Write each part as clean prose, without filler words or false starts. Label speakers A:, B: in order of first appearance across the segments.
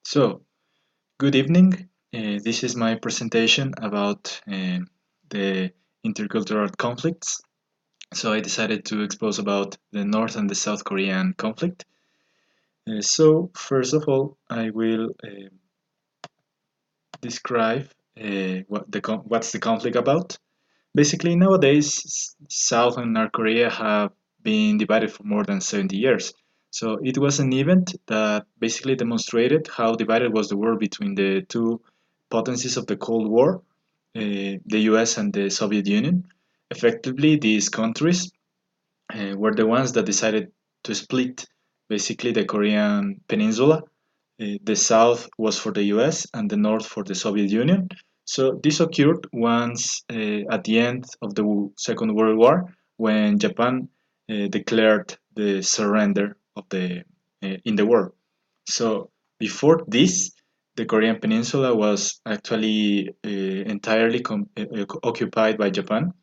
A: So, good evening. This is my presentation about the intercultural conflicts. So, I decided to expose about the North and the South Korean conflict. First of all, I will describe what's the conflict about. Basically, nowadays, South and North Korea have been divided for more than 70 years. So it was an event that basically demonstrated how divided was the world between the two potencies of the Cold War, the US and the Soviet Union. Effectively, these countries were the ones that decided to split basically the Korean peninsula. The south was for the US and the north for the Soviet Union. So this occurred once at the end of the Second World War when Japan declared the surrender of the in the war. So before this, the Korean peninsula was actually entirely occupied by Japan,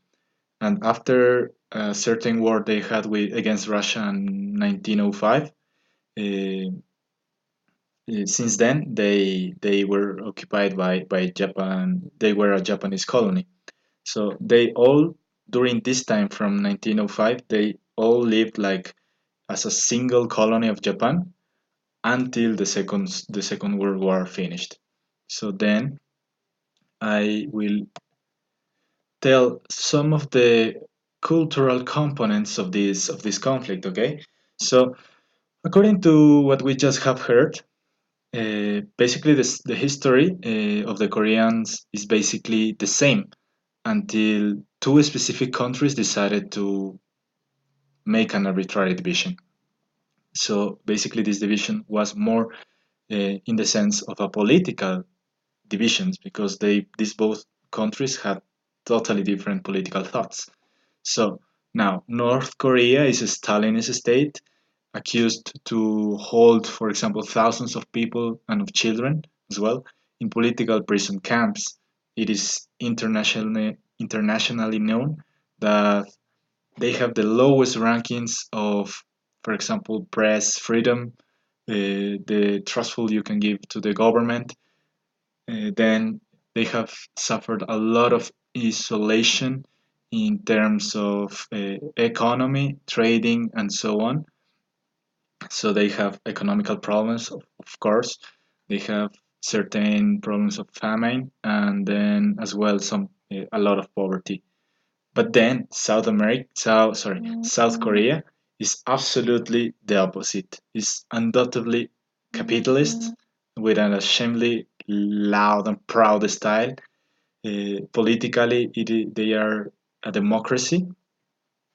A: and after a certain war they had against Russia in 1905, uh, since then they were occupied by Japan. They were a Japanese colony. So they all during this time from 1905 they all lived like as a single colony of Japan until the second World War finished. So then I will tell some of the cultural components of this conflict. Okay, so according to what we just have heard, basically the history of the Koreans is basically the same until two specific countries decided to make an arbitrary division. So basically, this division was more in the sense of a political divisions because these both countries had totally different political thoughts. So now North Korea is a Stalinist state accused to hold, for example, thousands of people and of children as well in political prison camps. It is internationally known that they have the lowest rankings of, for example, press freedom, the trustful you can give to the government. Then they have suffered a lot of isolation in terms of economy, trading, and so on. So they have economical problems, of course. They have certain problems of famine, and then as well a lot of poverty. But then South Korea is absolutely the opposite. It's undoubtedly capitalist with an ashamedly loud and proud style. Politically, they are a democracy,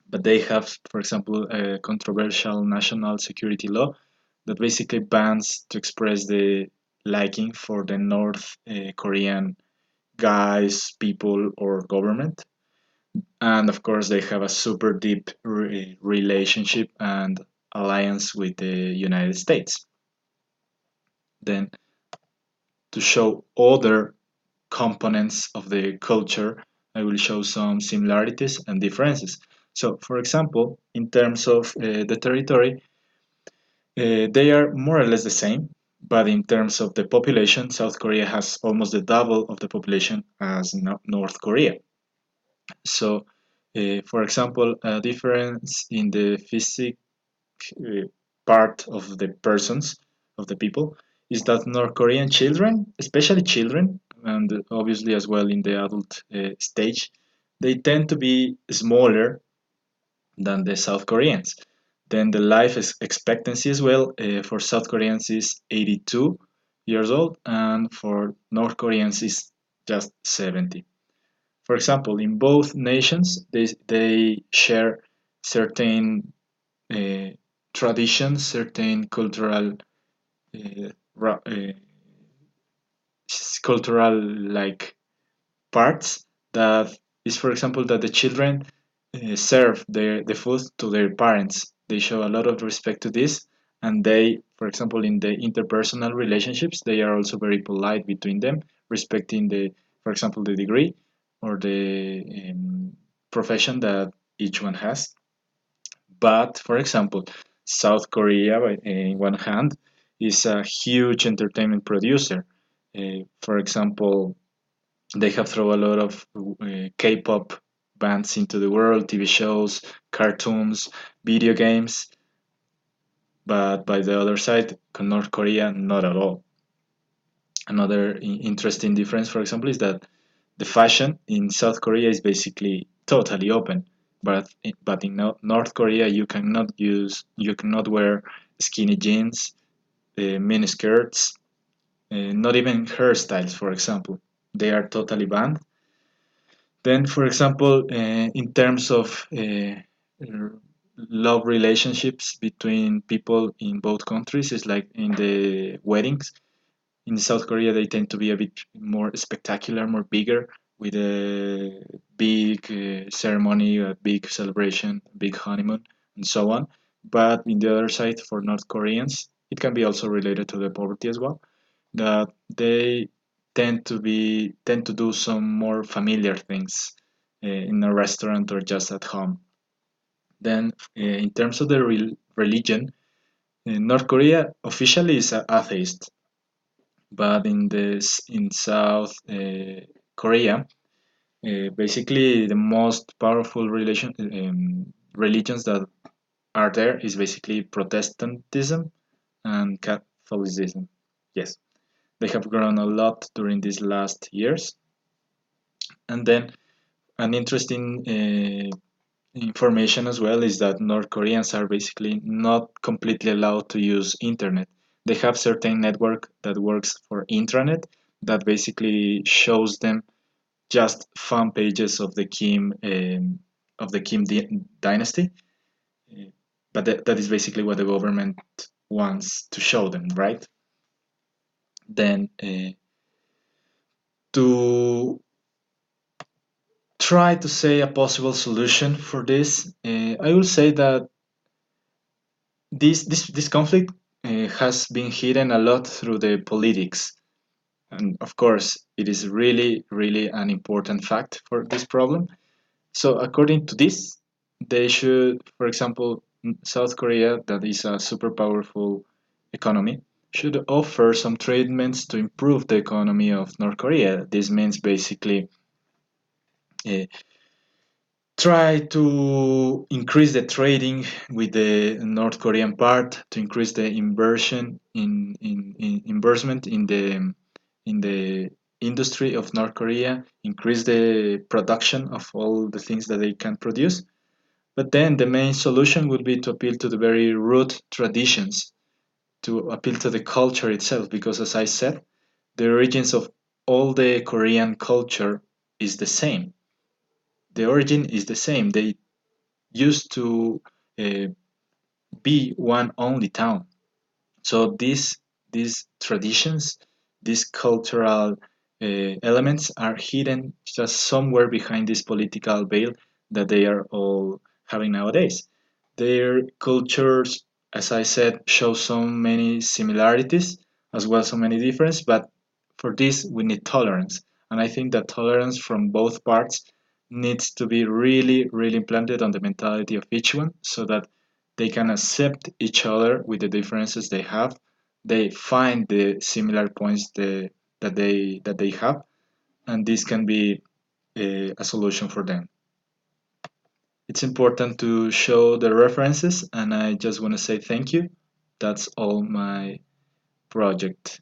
A: but they have, for example, a controversial national security law that basically bans to express the liking for the North Korean guys, people, or government. And of course, they have a super deep relationship and alliance with the United States. Then, to show other components of the culture, I will show some similarities and differences. So, for example, in terms of the territory, they are more or less the same, but in terms of the population, South Korea has almost the double of the population as North Korea. So, for example, a difference in the physic part of the persons, of the people, is that North Korean children, especially children, and obviously as well in the adult stage, they tend to be smaller than the South Koreans. Then the life expectancy as well for South Koreans is 82 years old, and for North Koreans is just 70. For example, in both nations, they share certain uh, traditions, certain uh, uh, cultural like parts that is, for example, that the children serve the food to their parents. They show a lot of respect to this, and they, for example, in the interpersonal relationships, they are also very polite between them, respecting for example, the degree or the profession that each one has. But, for example, South Korea, in one hand, is a huge entertainment producer. For example, they have thrown a lot of K-pop bands into the world, TV shows, cartoons, video games. But by the other side, North Korea, not at all. Another interesting difference, for example, is that the fashion in South Korea is basically totally open, but in North Korea you cannot wear skinny jeans, mini skirts, not even hairstyles, for example. They are totally banned. Then, for example, in terms of love relationships between people in both countries, is like in the weddings. In South Korea, they tend to be a bit more spectacular, more bigger, with a big ceremony, a big celebration, big honeymoon, and so on. But in the other side, for North Koreans, it can be also related to the poverty as well, that they tend to do some more familiar things in a restaurant or just at home. Then, in terms of the religion, North Korea officially is an atheist, but in South Korea, basically the most powerful religions that are there is basically Protestantism and Catholicism. Yes, they have grown a lot during these last years. And then an interesting information as well is that North Koreans are basically not completely allowed to use internet. They have certain network that works for intranet that basically shows them just fan pages of the dynasty. Uh, But that is basically what the government wants to show them, right? Then to try to say a possible solution for this, I will say that this conflict has been hidden a lot through the politics, and of course, it is really an important fact for this problem. So, according to this, they should, for example, South Korea, that is a super powerful economy, should offer some treatments to improve the economy of North Korea. This means basically uh, try to increase the trading with the North Korean part, to increase the inversion in investment in the industry of North Korea, increase the production of all the things that they can produce. But then the main solution would be to appeal to the very root traditions, to appeal to the culture itself, because as I said, the origins of all the Korean culture is the same. The origin is the same. They used to uh, be one only town. So these traditions, these cultural elements are hidden just somewhere behind this political veil that they are all having nowadays. Their cultures, as I said, show so many similarities as well so many differences, but for this we need tolerance. And I think that tolerance from both parts needs to be really implanted on the mentality of each one so that they can accept each other with the differences they have. They find the similar points that they have, and this can be a solution for them. It's important to show the references, and I just want to say thank you. That's all my project.